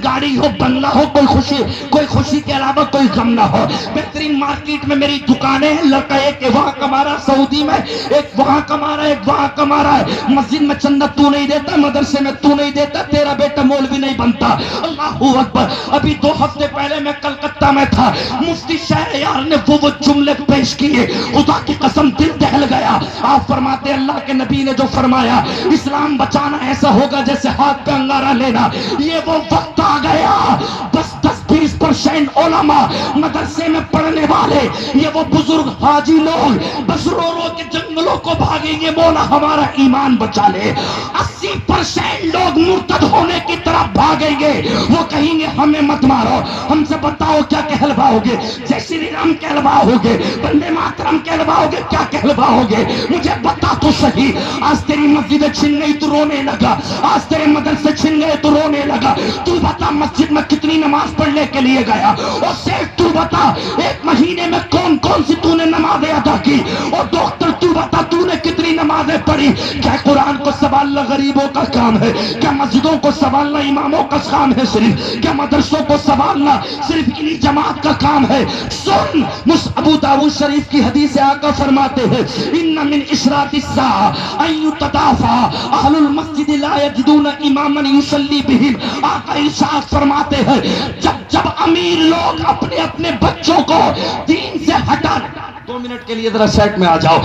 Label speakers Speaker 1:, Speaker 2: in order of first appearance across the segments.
Speaker 1: گاڑی ہو, بنگلہ ہو, کوئی خوشی کے علاوہ کوئی غم نہ ہو. بہترین مارکیٹ میں میری دکانیں ہیں, لڑکا ایک وہاں کما رہا, سعودی میں ایک وہاں کما رہا ہے, ایک وہاں کما رہا ہے. مسجد میں چندہ تو نہیں دیتا, مدرسے میں تو نہیں دیتا, تیرا بیٹا مولوی نہیں بنتا. اللہ اکبر. ابھی 2 ہفتے پہلے میں کلکتہ میں تھا, مفتی شہریار نے وہ جملے پیش کیے, خدا کی قسم دل دہل گیا. آپ فرماتے اللہ کے نبی نے جو فرمایا, اسلام بچانا ایسا ہوگا جیسے ہاتھ پہ انگارہ لینا. یہ وہ وقت آ گیا, بس 10-20% علماء مدرسے میں پڑھنے والے, یہ وہ بزرگ حاجی لوگ بس رو رو کے جنگلوں کو بھاگیں گے, مولا ہمارا ایمان بچا لے. 80% لوگ مرتد ہونے کی طرف بھاگیں گے, وہ کہیں گے ہمیں مت مارو. ہم سے بتاؤ کیا کہلواؤ گے؟ جے شری رام کہلواؤ گے, بندے ماترم کہلواؤ گے, کیا کہلواؤ گے؟ مجھے بتا تو صحیح. آج تیری مسجدیں چھن گئی تو رونے لگا, آج تیرے مدرسے چھن گئے تو رونے لگا. تو بتا مسجد میں کتنی نماز پڑھنے کے لیے گیا, اور صرف تو بتا ایک مہینے میں کون کون سی تو نے نمازیں ادا کی, اور ڈاکٹر تو بتا تو نے کتنی نمازیں پڑھی. کیا قرآن کو سنبھالنا غریبوں کا کام ہے؟ کیا مسجدوں کو سنبھالنا اماموں کا کام ہے صرف؟ کیا مدرسوں کو سنبھالنا صرف انہی جماعت کا کام ہے؟ سن, ابو داؤد شریف کی حدیث آقا فرماتے ہیں ان من اشراط الساعہ ان یتدافع اہل المسجد لا یجدون اماما یصلی بہم. آقا ارشاد فرماتے ہیں جب امیر لوگ اپنے اپنے بچوں کو دین سے ہٹا, 2 منٹ کے لیے ذرا سیٹ میں آ جاؤ,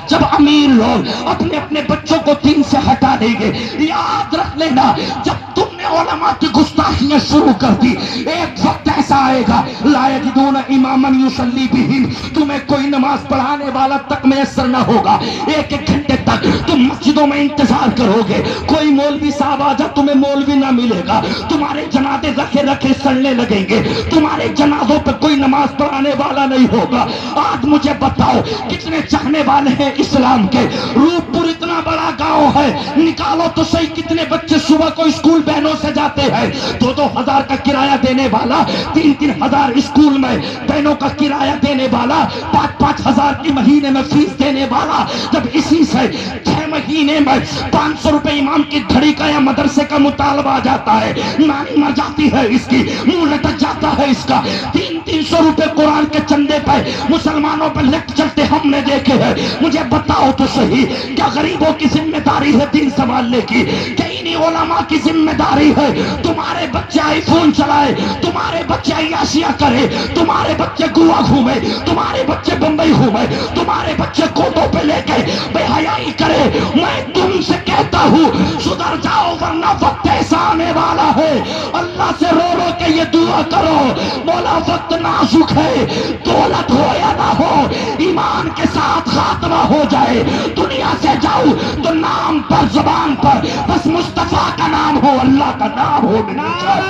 Speaker 1: جب امیر لوگ اپنے اپنے بچوں کو دین سے ہٹا دیں گے, یاد رکھ لینا جب تم نے علماء کی گستاخیاں شروع کر دی, ایک وقت ایسا آئے گا لا یجدون اماما یصلی بہم, تمہیں کوئی نماز پڑھانے والا تک میسر نہ ہوگا. 1-1 گھنٹے تک تم مسجدوں میں انتظار کرو گے, کوئی مولوی صاحب آ جا, تمہیں مولوی نہ ملے گا. تمہارے جنازے رکھے رکھے سڑنے لگیں گے, تمہارے جنازوں پہ کوئی نماز پڑھانے والا نہیں ہوگا. آج مجھے بتاؤ کتنے چاہنے والے ہیں اسلام کے؟ روپ پور اتنا بڑا گاؤں ہے, نکالو تو صحیح کتنے بچے صبح کو اسکول بہنوں سے جاتے ہیں. 2-2 ہزار کا کرایہ دینے والا, 3-3 ہزار اسکول میں بہنوں کا کرایہ دینے والا, 5-5 ہزار کی مہینے میں فیس دینے والا, جب اسی سے 6 مہینے میں 500 روپے امام کی گھڑی کا یا مدرسے کا مطالبہ آ جاتا ہے, نانی مر جاتی ہے اس کی, منہ لٹک جاتا ہے اس کا. 300 روپے قرآن کے چندے پہ مسلمانوں پہ لٹ چلتے ہم نے دیکھے ہیں. مجھے بتاؤ تو صحیح کیا غریبوں کی ذمہ داری ہے دین سنبھالنے کی؟ کہ انہی علماء کی ذمہ داری ہے تمہارے بچے آئی فون چلائے, تمہارے بچے عیاشیاں کرے, تمہارے بچے گوا گھومے, تمہارے بچے بمبئی گھومے, تمہارے بچے کوٹوں پہ لے کے بے حیائی کرے؟ میں تم سے کہتا ہوں سدھر جاؤ ورنہ وقت ایسا آنے والا ہے. اللہ سے رو رو کے یہ دعا کرو, مولا وقت نازک ہے, دولت ہو یا نہ ہو, ایمان کے ساتھ خاتمہ ہو جائے, دنیا سے جاؤ تو نام پر زبان پر بس مصطفیٰ کا نام ہو, اللہ کا نام ہو.
Speaker 2: نعرہ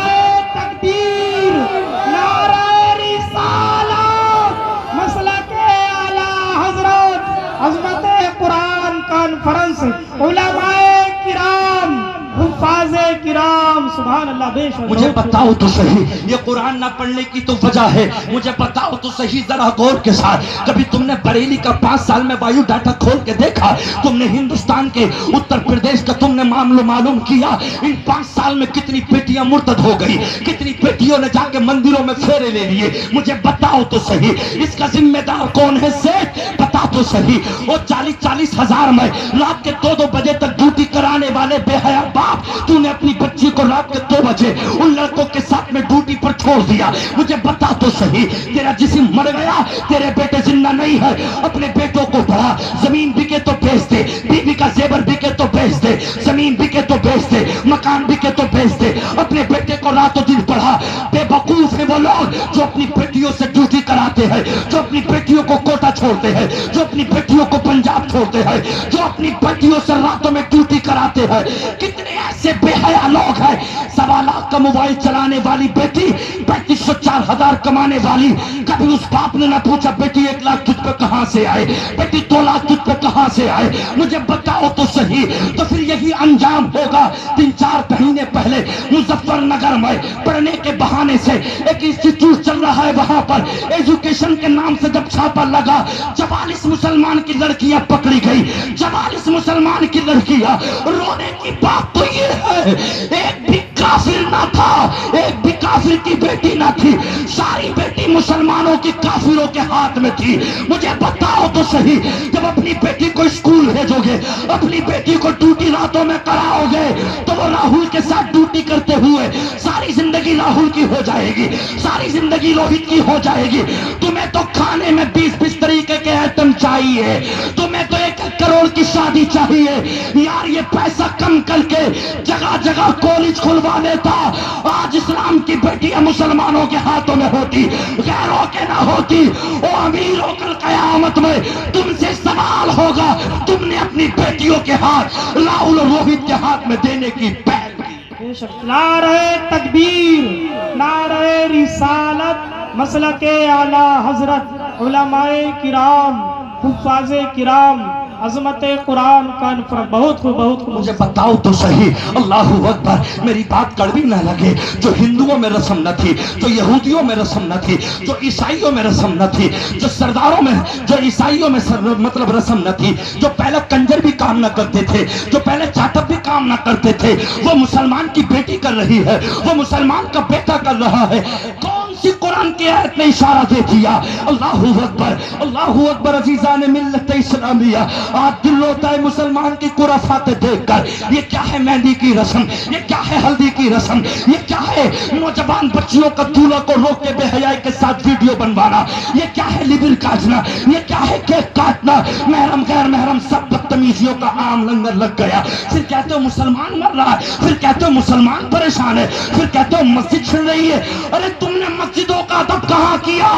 Speaker 2: تکبیر, نعرہ رسالت, مسلک اعلیٰ حضرت عظمت قرآن کانفرنس, علماء کرام, حفاظ کرام, سبحان اللہ. بے شک
Speaker 1: مجھے بتاؤ تو صحیح یہ قرآن نہ پڑھنے کی تو وجہ ہے, مجھے بتاؤ تو صحیح ذرا غور کے ساتھ, کبھی تم نے بریلی کا 5 سال میں بایو ڈاٹا کھول کے دیکھا؟ تم نے ہندوستان کے اتر پردیش کا تم نے معلوم کیا ان 5 سال میں کتنی بیٹیاں مرتد ہو گئی, کتنی بیٹیوں نے جا کے مندروں میں پھیرے لے لیے؟ مجھے بتاؤ تو صحیح اس کا ذمہ دار کون ہے؟ سیٹ بتا تو صحیح. وہ 40-40 ہزار میں رات کے 2-2 بجے تک ڈیوٹی کرانے والے بے حیا باپ, تو نے اپنی بچی کو رات کے 2 بجے ان لڑکوں کے ساتھ میں ڈیوٹی پر چھوڑ دیا. مجھے بتا تو صحیح تیرا جسم مر گیا, تیرے بیٹے زندہ نہیں ہے, اپنے بیٹوں کو پڑھا, زمین بکے تو بیچ دے, بیوی کا زیور بکے تو بیچ دے, زمین بکے تو بیچ دے, مکان بکے تو بیچ دے, اپنے بیٹے کو رات و دن پڑھا. بے وقوف ہیں وہ لوگ جو اپنی بیٹیوں سے ڈیوٹی کراتے ہیں, جو اپنی بیٹیوں کو کوٹا چھوڑتے ہیں, جو اپنی بیٹیوں کو پنجاب چھوڑتے ہیں, جو اپنی بیٹیوں سے راتوں میں ڈیوٹی کراتے ہیں. کتنے ایسے بے حیا لوگ ہیں, 1.25 لاکھ کا موبائل چلانے والی بیٹی 3500-4 ہزار کمانے والی, کبھی اس باپ نے نہ پوچھا بیٹی 1 لاکھ تجھ پہ کہاں سے آئے, بیٹی 2 لاکھ تجھ پہ کہاں سے آئے؟ مجھے بتاؤ تو صحیح. تو پھر یہی انجام ہوگا. 3-4 مہینے پہلے مظفر نگر میں پڑھنے کے بہانے سے ایک انسٹیٹیوٹ چل رہا ہے, وہاں پر ایجوکیشن کے نام سے جب چھاپا لگا 44 مسلمان کی لڑکیاں پکڑی گئی. 44 مسلمان کی لڑکیاں. رونے کی بات تو یہ ہے ایک بھی کافر نہ تھا, ایک بیٹی نہ تھی، ساری بیٹی مسلمانوں کی کافروں کے ہاتھ میں تھی۔ مجھے بتاؤ تو صحیح، جب اپنی بیٹی کو اسکول بھیجو گے، اپنی بیٹی کو ڈیوٹی راتوں میں کراؤ گے، تو وہ راہل کے ساتھ ڈیوٹی کرتے ہوئے ساری زندگی راہل کی ہو جائے گی، ساری زندگی روہت کی ہو جائے گی۔ تمہیں تو کھانے میں 20 طریقے کے آئٹم چاہیے، تمہیں تو 1 کروڑ کی شادی چاہیے۔ یار یہ پیسہ کم کر کے جگہ جگہ کالج کھلوا دیتا، آج اسلام کی بیٹیاں مسلمانوں کے ہاتھوں میں ہوتی، غیروں کے نہ ہوتی۔ او امیروں، کل قیامت میں تم سے سوال ہوگا، تم نے اپنی بیٹیوں کے ہاتھ راہل اور روہت کے ہاتھ میں دینے کی پہل کی۔
Speaker 2: بے شک نعرہ تکبیر، نعرہ رسالت، مسلک اعلی حضرت، علماء کرام، حفاظ کرام، عظمت قرآن کانفرنس، بہت خوب بہت خوب۔
Speaker 1: مجھے بتاؤ تو صحیح، اللہ اکبر، میری بات کڑوی نہ لگے، جو ہندوؤں میں رسم نہ تھی، جو یہودیوں میں رسم نہ تھی، جو عیسائیوں میں رسم نہ تھی، جو سرداروں میں، جو عیسائیوں میں مطلب رسم نہ تھی، جو پہلے کنجر بھی کام نہ کرتے تھے، جو پہلے چاٹب بھی کام نہ کرتے تھے، وہ مسلمان کی بیٹی کر رہی ہے، وہ مسلمان کا بیٹا کر رہا ہے۔ کون سی قرآن کی آیت نے اشارہ دے دیا؟ اللہ اکبر، اللہ اکبر، عزیزان ملت اسلامیہ، آج دل ہوتا ہے مسلمان کی خرافات دیکھ کر۔ یہ کیا ہے مہندی کی رسم، یہ کیا ہے ہلدی کی رسم، یہ کیا ہے نوجوان بچیوں کا دولہا کو روک کے بے حیائی کے ساتھ ویڈیو بنوانا، یہ کیا ہے لیور کاٹنا، یہ کیا ہے کیک کاٹنا، محرم غیر محرم سب بدتمیزیوں کا عام لنگر لگ گیا۔ پھر کہتے ہو مسلمان مر رہا ہے، پھر کہتے ہو مسلمان پریشان ہے، پھر کہتے ہو مسجد چھن رہی ہے۔ ارے تم نے مسجدوں کا ادب کہاں کیا؟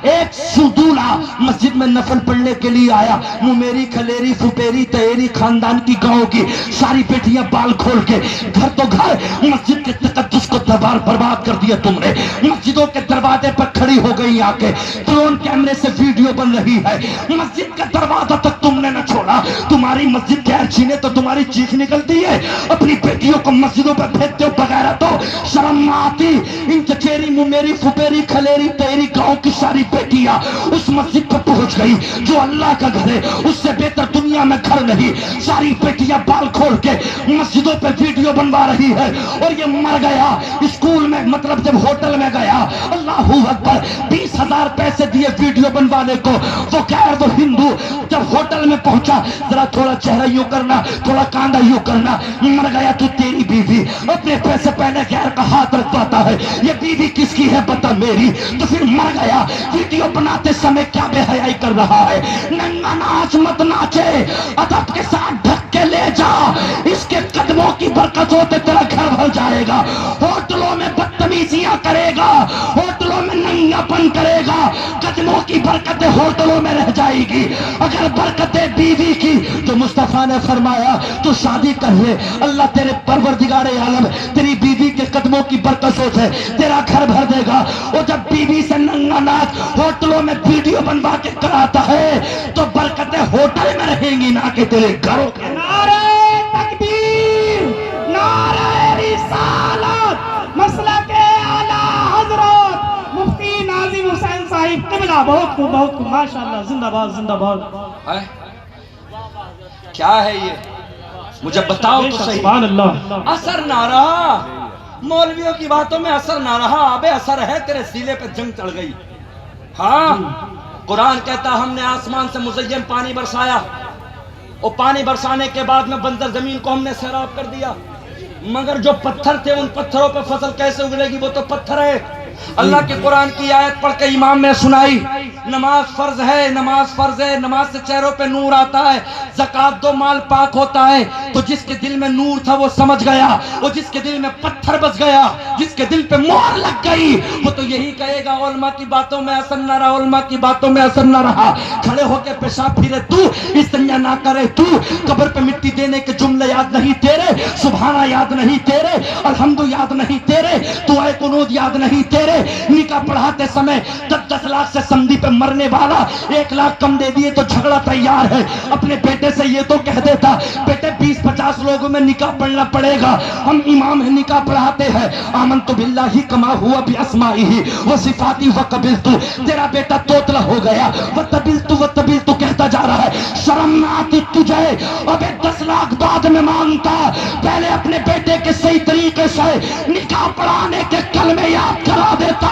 Speaker 1: ایک دولہا مسجد میں نفل پڑھنے کے لیے آیا، میری کھلیری فپیری تیری خاندان کی گاؤں کی ساری بیٹیاں بال کھول کے، گھر تو گھر، مسجد کے تقدس کو برباد کر دیا تم نے۔ مسجدوں کے دروازے پر کھڑی ہو گئی آ کے، ڈرون کیمرے سے ویڈیو بن رہی ہے، مسجد کا دروازہ تک تم نے نہ چھوڑا۔ تمہاری مسجد کے ہر چھینے تو تمہاری چیخ نکلتی ہے، اپنی بیٹیوں کو مسجدوں پر بھیجتے ہو بغیر تو شرم نہ آتی؟ ان چچیری میری فپیری کھلیری تیری گاؤں کی ساری بیٹیاں اس مسجد پر پہنچ گئی جو اللہ کا گھر ہے، اس سے بہتر دنیا میں گھر نہیں۔ ساری بیٹیاں بال کھول کے مسجدوں پہ ویڈیو بنوا رہی ہے، اور یہ مر گیا اسکول میں، مطلب جب ہوٹل میں گیا، اللہ اکبر، 20,000 پیسے دیے ویڈیو بنوانے کو، وہ غیر وہ ہندو، جب ہوٹل میں پہنچا ذرا تھوڑا چہرہ یوں کرنا، تھوڑا کاندھا یوں کرنا، مر گیا تو تیری بیوی اپنے پیسے پہلے غیر کا ہاتھ رکھ پاتا ہے، یہ بیوی کس کی ہے بتا میری، تو پھر مر گیا۔ ویڈیو بناتے سمے کیا بے حیائی کر رہا ہے؟ ننگا ناچ مت ناچے، ادب کے ساتھ ڈھک کے لے جا، اس کے قدموں کی برکتوں سے تیرا گھر بھر جائے گا۔ ہوٹلوں میں بدتمیزیاں کرے گا، ہوٹلوں میں ننگا پن کرے گا، قدموں کی برکتیں ہوٹلوں میں رہ جائے گی۔ اگر برکتیں بیوی کی تو مصطفیٰ نے فرمایا تو شادی کر لے، اللہ تیرے پروردگار عالم تیری بیوی کے قدموں کی برکتوں سے تیرا گھر بھر دے گا۔ اور جب بیوی سے ننگا ناچ ہوٹلوں میں ویڈیو بنوا کے کراتا ہے تو برکتیں ہوٹل میں رہیں گی، نہ کہ تیرے گھروں کے۔
Speaker 2: نعرہ تکبیر، نعرہ رسالت، مسلک اعلی حضرت مفتی ناظم حسین صاحب قبلہ، بہت خوب بہت خوب، ماشاءاللہ، زندہ باد زندہ باد۔
Speaker 1: کیا ہے یہ؟ مجھے بتاؤ تو صحیح۔
Speaker 2: سبحان اللہ۔
Speaker 1: اثر نہ رہا، مولویوں کی باتوں میں اثر نہ رہا، اب اثر ہے، تیرے سیلے پہ جنگ چڑھ گئی۔ ہاں، قرآن کہتا ہم نے آسمان سے مزین پانی برسایا، اور پانی برسانے کے بعد میں بنجر زمین کو ہم نے سیراب کر دیا، مگر جو پتھر تھے ان پتھروں پہ فصل کیسے اگلے گی؟ وہ تو پتھر ہے۔ اللہ کے قرآن کی آیت پڑھ کے امام نے سنائی، نماز فرض ہے، نماز فرض ہے، نماز سے چہروں پہ نور آتا ہے، زکوٰۃ دو مال پاک ہوتا ہے۔ تو جس کے دل میں نور تھا وہ سمجھ گیا، اور جس کے دل میں پتھر بس گیا، جس کے دل پہ مہر لگ گئی، وہ تو یہی کہے گا علماء کی باتوں میں اثر نہ رہا، علماء کی باتوں میں اثر نہ رہا۔ کھڑے ہو کے پیشاب پھرے تو، استنجا نہ کرے تو، قبر پہ مٹی دینے کے جملے یاد نہیں تیرے، سبحانہ یاد نہیں تیرے، الحمد یاد نہیں تیرے، دعائے قنوت یاد نہیں تیرے، نکاح پڑھاتے سمے 10 لاکھ سے سمدھی پہ مرنے والا 1 لاکھ کم دے دیے تو جھگڑا تیار ہے، اپنے بیٹے سے یہ تو کہہ دیتا بیٹے 20-50 لوگوں میں نکاح پڑھنا پڑے گا، ہم امام ہیں نکاح پڑھاتے ہیں، آمنت باللہ کما ہوا باسمائہ وصفاتہ وقبلت، تیرا بیٹا توتلا ہو گیا، وتبلت کہتا جا رہا ہے، شرم نہ آتی تجھے؟ ابے 10 لاکھ بعد میں مانگتا، پہلے اپنے بیٹے کے صحیح طریقے سے نکاح پڑھانے کے کلمے یاد کرا دیتا،